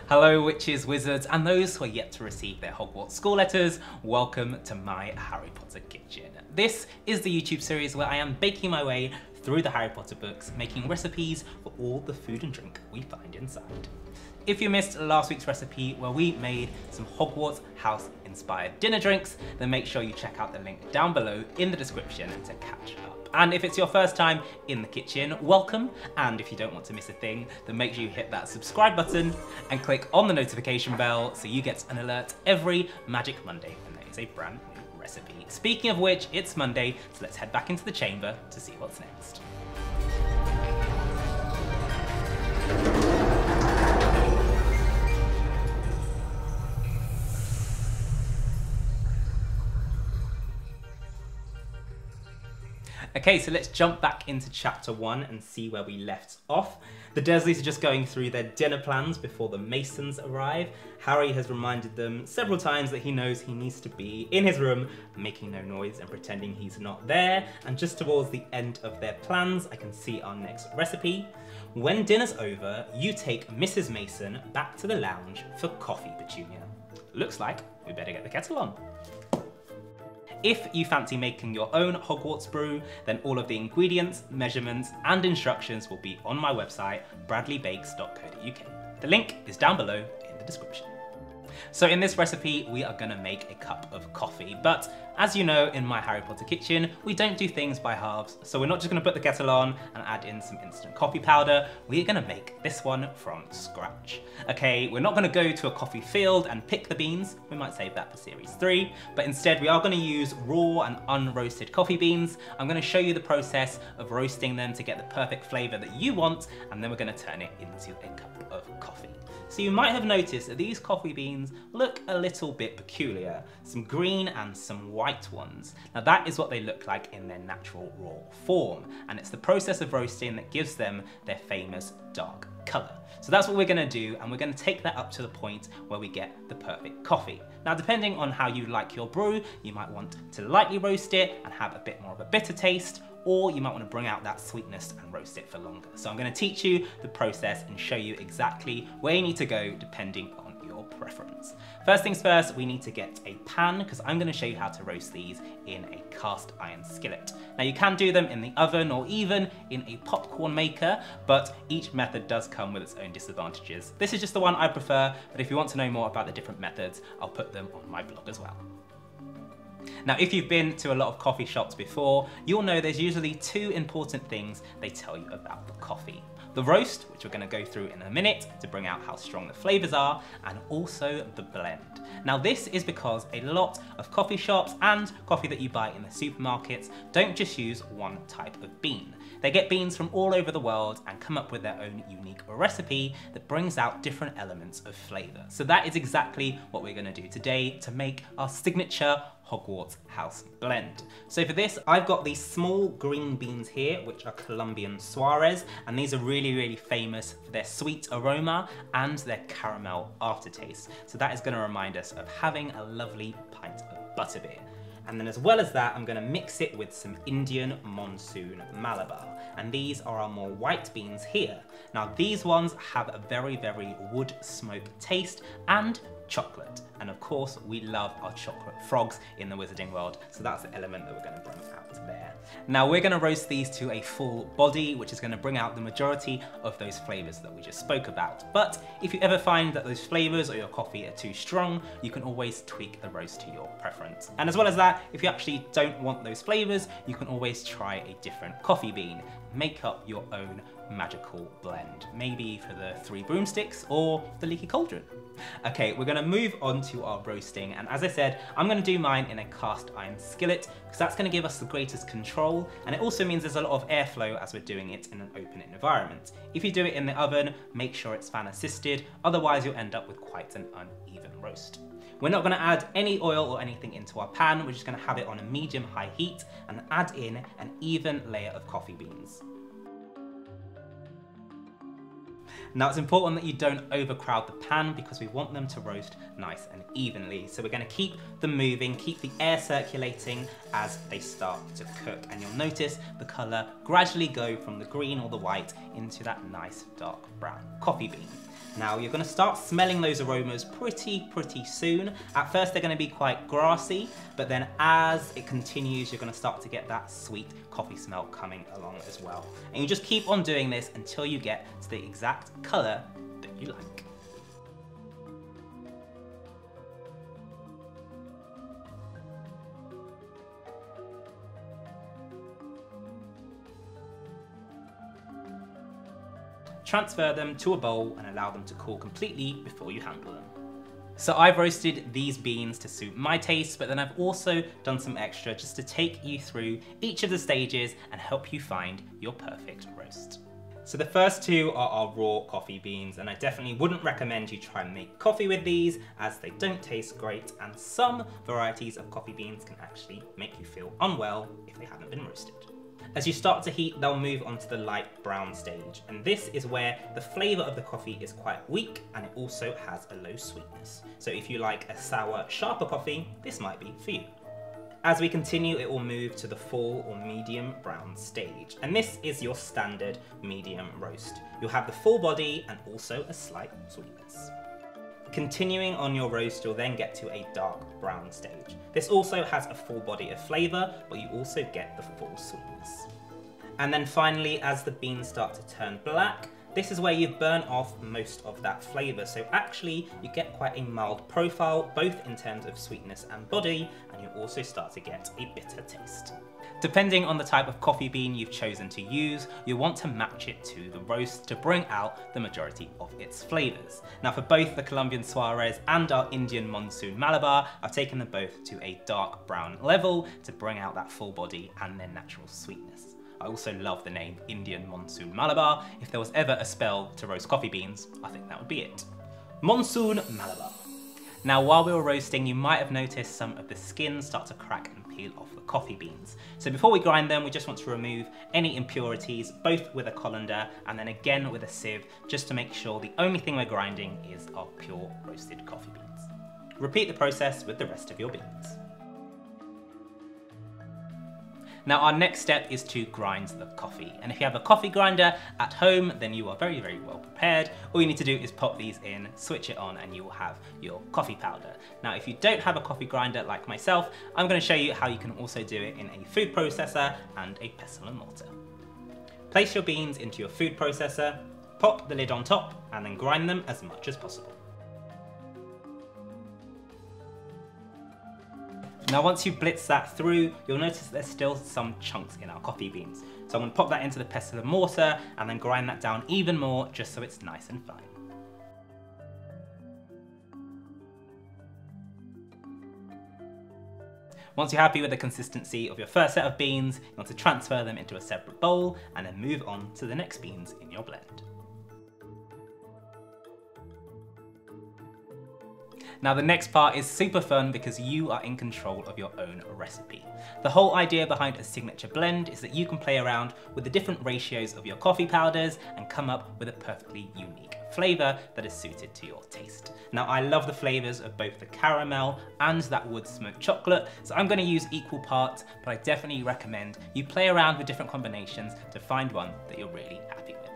Hello witches, wizards, and those who are yet to receive their Hogwarts school letters, welcome to my Harry Potter kitchen. This is the YouTube series where I am baking my way through the Harry Potter books, making recipes for all the food and drink we find inside. If you missed last week's recipe where we made some Hogwarts house inspired dinner drinks, then make sure you check out the link down below in the description to catch up. And if it's your first time in the kitchen, welcome. And if you don't want to miss a thing, then make sure you hit that subscribe button and click on the notification bell so you get an alert every Magic Monday when there is a brand new recipe. Speaking of which, it's Monday, so let's head back into the chamber to see what's next. Okay, so let's jump back into chapter 1 and see where we left off. The Dursleys are just going through their dinner plans before the Masons arrive. Harry has reminded them several times that he knows he needs to be in his room, making no noise and pretending he's not there. And just towards the end of their plans, I can see our next recipe. When dinner's over, you take Mrs. Mason back to the lounge for coffee, Petunia. Looks like we better get the kettle on. If you fancy making your own Hogwarts brew, then all of the ingredients, measurements, and instructions will be on my website, bradleybakes.co.uk. The link is down below in the description. So in this recipe, we are gonna make a cup of coffee, but as you know, in my Harry Potter kitchen, we don't do things by halves, so we're not just gonna put the kettle on and add in some instant coffee powder, we're gonna make this one from scratch. Okay, we're not gonna go to a coffee field and pick the beans, we might save that for series 3, but instead we are gonna use raw and unroasted coffee beans. I'm gonna show you the process of roasting them to get the perfect flavor that you want, and then we're gonna turn it into a cup of coffee. So you might have noticed that these coffee beans look a little bit peculiar, some green and some white ones. Now that is what they look like in their natural raw form, and it's the process of roasting that gives them their famous dark color. So that's what we're gonna do, and we're gonna take that up to the point where we get the perfect coffee. Now depending on how you like your brew, you might want to lightly roast it and have a bit more of a bitter taste, or you might want to bring out that sweetness and roast it for longer. So I'm going to teach you the process and show you exactly where you need to go depending on your preference. First things first, we need to get a pan because I'm going to show you how to roast these in a cast iron skillet. Now you can do them in the oven or even in a popcorn maker, but each method does come with its own disadvantages. This is just the one I prefer, but if you want to know more about the different methods, I'll put them on my blog as well. Now, if you've been to a lot of coffee shops before, you'll know there's usually two important things they tell you about the coffee. The roast, which we're going to go through in a minute to bring out how strong the flavors are, and also the blend. Now this is because a lot of coffee shops and coffee that you buy in the supermarkets don't just use one type of bean. They get beans from all over the world and come up with their own unique recipe that brings out different elements of flavor. So that is exactly what we're going to do today to make our signature Hogwarts house blend. So for this, I've got these small green beans here, which are Colombian Suarez, and these are really famous for their sweet aroma and their caramel aftertaste. So that is going to remind us of having a lovely pint of butterbeer. And then as well as that, I'm going to mix it with some Indian Monsoon Malabar. And these are our more white beans here. Now these ones have a very wood smoke taste and chocolate. And of course, we love our chocolate frogs in the wizarding world. So that's the element that we're going to bring out there. Now we're going to roast these to a full body, which is going to bring out the majority of those flavors that we just spoke about. But if you ever find that those flavors or your coffee are too strong, you can always tweak the roast to your preference. And as well as that, if you actually don't want those flavors, you can always try a different coffee bean. Make up your own magical blend, maybe for the 3 broomsticks or the leaky cauldron. Okay, we're going to move on to our roasting, and as I said, I'm going to do mine in a cast iron skillet because that's going to give us the greatest control, and it also means there's a lot of airflow as we're doing it in an open environment. If you do it in the oven, make sure it's fan assisted, otherwise you'll end up with quite an uneven roast. We're not going to add any oil or anything into our pan, we're just going to have it on a medium-high heat and add in an even layer of coffee beans. Now it's important that you don't overcrowd the pan because we want them to roast nice and evenly. So we're going to keep them moving, keep the air circulating as they start to cook. And you'll notice the colour gradually go from the green or the white into that nice dark brown coffee bean. Now you're going to start smelling those aromas pretty soon. At first they're going to be quite grassy, but then as it continues you're going to start to get that sweet coffee smell coming along as well. And you just keep on doing this until you get to the exact colour that you like. Transfer them to a bowl and allow them to cool completely before you handle them. So I've roasted these beans to suit my taste, but then I've also done some extra just to take you through each of the stages and help you find your perfect roast. So the first two are our raw coffee beans, and I definitely wouldn't recommend you try and make coffee with these as they don't taste great, and some varieties of coffee beans can actually make you feel unwell if they haven't been roasted. As you start to heat, they'll move on to the light brown stage, and this is where the flavour of the coffee is quite weak and it also has a low sweetness. So if you like a sour, sharper coffee, this might be for you. As we continue, it will move to the full or medium brown stage, and this is your standard medium roast. You'll have the full body and also a slight sweetness. Continuing on your roast, you'll then get to a dark brown stage. This also has a full body of flavour, but you also get the full sweetness. And then finally, as the beans start to turn black, this is where you've burnt off most of that flavour. So actually, you get quite a mild profile, both in terms of sweetness and body, and you also start to get a bitter taste. Depending on the type of coffee bean you've chosen to use, you'll want to match it to the roast to bring out the majority of its flavours. Now for both the Colombian Suarez and our Indian Monsoon Malabar, I've taken them both to a dark brown level to bring out that full body and their natural sweetness. I also love the name Indian Monsoon Malabar. If there was ever a spell to roast coffee beans, I think that would be it. Monsoon Malabar. Now while we were roasting, you might have noticed some of the skin start to crack and peel off the coffee beans. So before we grind them, we just want to remove any impurities, both with a colander and then again with a sieve, just to make sure the only thing we're grinding is our pure roasted coffee beans. Repeat the process with the rest of your beans. Now our next step is to grind the coffee, and if you have a coffee grinder at home then you are very well prepared. All you need to do is pop these in, switch it on, and you will have your coffee powder. Now if you don't have a coffee grinder like myself, I'm going to show you how you can also do it in a food processor and a pestle and mortar. Place your beans into your food processor, pop the lid on top, and then grind them as much as possible. Now once you blitz that through, you'll notice there's still some chunks in our coffee beans. So I'm going to pop that into the pestle and mortar and then grind that down even more just so it's nice and fine. Once you're happy with the consistency of your first set of beans, you want to transfer them into a separate bowl and then move on to the next beans in your blend. Now the next part is super fun because you are in control of your own recipe. The whole idea behind a signature blend is that you can play around with the different ratios of your coffee powders and come up with a perfectly unique flavour that is suited to your taste. Now I love the flavours of both the caramel and that wood smoked chocolate, so I'm going to use equal parts, but I definitely recommend you play around with different combinations to find one that you're really happy with.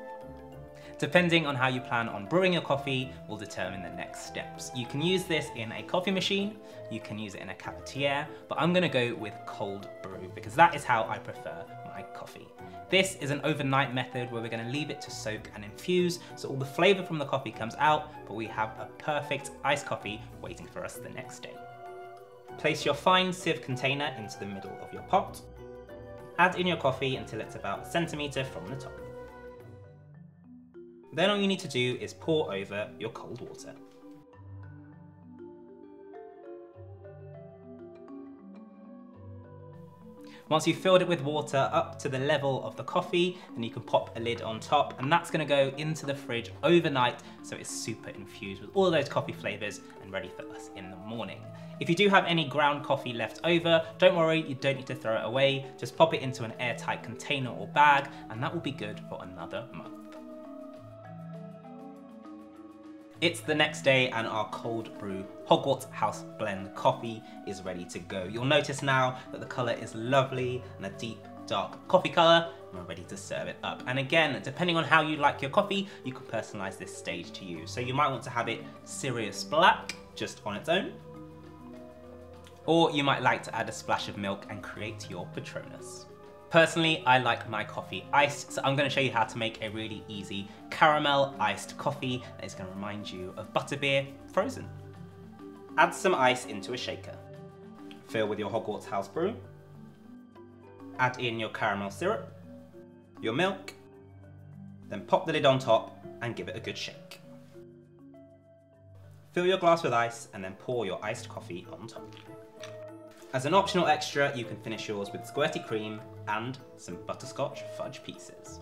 Depending on how you plan on brewing your coffee will determine the next steps. You can use this in a coffee machine, you can use it in a cafetiere, but I'm gonna go with cold brew because that is how I prefer my coffee. This is an overnight method where we're gonna leave it to soak and infuse so all the flavour from the coffee comes out, but we have a perfect iced coffee waiting for us the next day. Place your fine sieve container into the middle of your pot. Add in your coffee until it's about 1 centimetre from the top. Then all you need to do is pour over your cold water. Once you've filled it with water up to the level of the coffee, then you can pop a lid on top, and that's going to go into the fridge overnight so it's super infused with all those coffee flavours and ready for us in the morning. If you do have any ground coffee left over, don't worry, you don't need to throw it away. Just pop it into an airtight container or bag and that will be good for another month. It's the next day and our cold brew Hogwarts house blend coffee is ready to go. You'll notice now that the colour is lovely and a deep dark coffee colour, and we're ready to serve it up. And again, depending on how you like your coffee, you can personalise this stage to you. So you might want to have it Sirius Black, just on its own. Or you might like to add a splash of milk and create your Patronus. Personally, I like my coffee iced, so I'm going to show you how to make a really easy caramel iced coffee that is going to remind you of butterbeer frozen. Add some ice into a shaker. Fill with your Hogwarts house brew. Add in your caramel syrup, your milk, then pop the lid on top and give it a good shake. Fill your glass with ice and then pour your iced coffee on top. As an optional extra, you can finish yours with squirty cream and some butterscotch fudge pieces.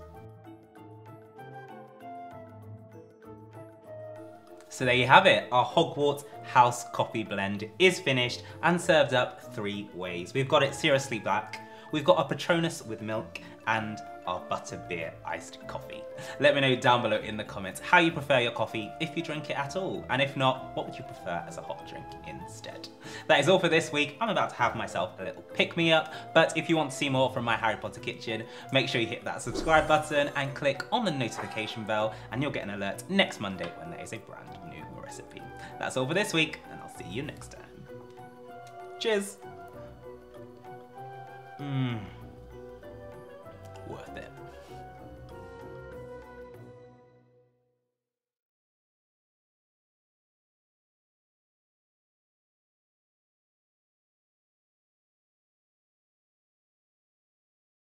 So there you have it, our Hogwarts house coffee blend is finished and served up 3 ways. We've got it seriously black, we've got our Patronus with milk, and our butterbeer iced coffee. Let me know down below in the comments how you prefer your coffee, if you drink it at all, and if not, what would you prefer as a hot drink instead? That is all for this week. I'm about to have myself a little pick-me-up, but if you want to see more from my Harry Potter kitchen, make sure you hit that subscribe button and click on the notification bell, and you'll get an alert next Monday when there is a brand new recipe. That's all for this week, and I'll see you next time. Cheers!